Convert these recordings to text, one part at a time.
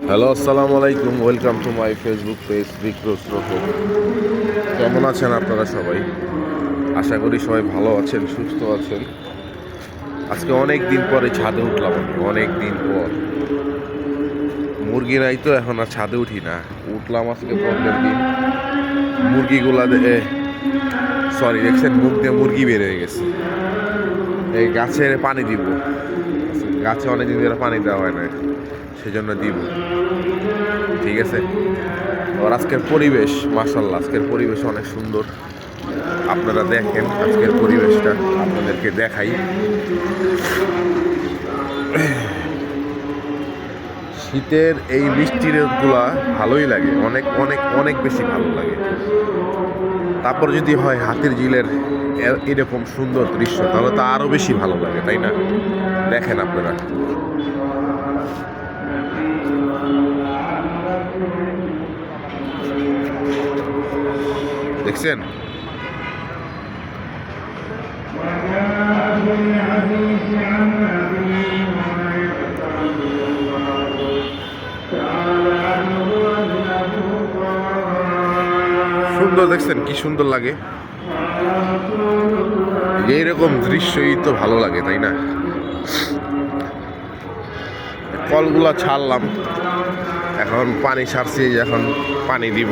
Hello, আসসালামু আলাইকুম। Welcome to my Facebook page বিক্রোস রকম। কেমন আছেন আপনারা সবাই? আশা করি সবাই ভালো আছেন, সুস্থ আছেন। আজকে অনেক দিন পরে ছাদে উঠলাম আমি, অনেক দিন পর। মুরগি নাই তো এখন আর ছাদে উঠি না। উঠলাম আজকে পরের দিন। মুরগিগুলা সরি দেখছেন, মুখ দিয়ে মুরগি বের হয়ে গেছে। এই গাছে পানি দিব, গাছে অনেকদিন ধরে পানি দেওয়া হয় না, সেজন্য দিব। ঠিক আছে। আর আজকের পরিবেশ মাশাআল্লাহ, আজকের পরিবেশ অনেক সুন্দর। আপনারা দেখেন আজকের পরিবেশটা, আপনাদেরকে দেখাই। শীতের এই মিষ্টি রোদগুলা ভালোই লাগে, অনেক অনেক অনেক বেশি ভালো লাগে। তারপর যদি হয় হাতির ঝিলের এরকম সুন্দর দৃশ্য, তাহলে তো আরো বেশি ভালো লাগে, তাই না? দেখেন আপনারা। দেখছেন? সুন্দর, দেখছেন কি সুন্দর লাগে। এইরকম দৃশ্যই তো ভালো লাগে, তাই না? কলগুলা ছাড়লাম, এখন পানি ছাড়ছি, এখন পানি দিব।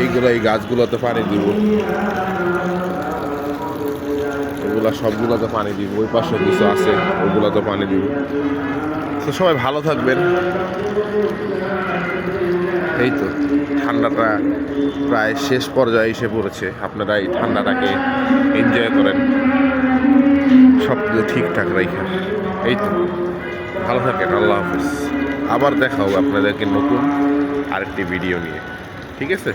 এইগুলা এই গাছগুলোতে পানি দিব, এগুলা সবগুলোতে পানি দিব। ওই পাশে কিছু আছে, ওগুলোতে পানি দিব। তো সবাই ভালো থাকবেন। এই তো ঠান্ডাটা প্রায় শেষ পর্যায়ে এসে পড়েছে। আপনারা এই ঠান্ডাটাকে এনজয় করেন, সব কিছু ঠিকঠাক রাখা। এই তো ভালো থাকেন। আল্লাহ হাফেজ। আবার দেখা হবে আপনাদেরকে নতুন আরেকটি ভিডিও নিয়ে। ঠিক আছে।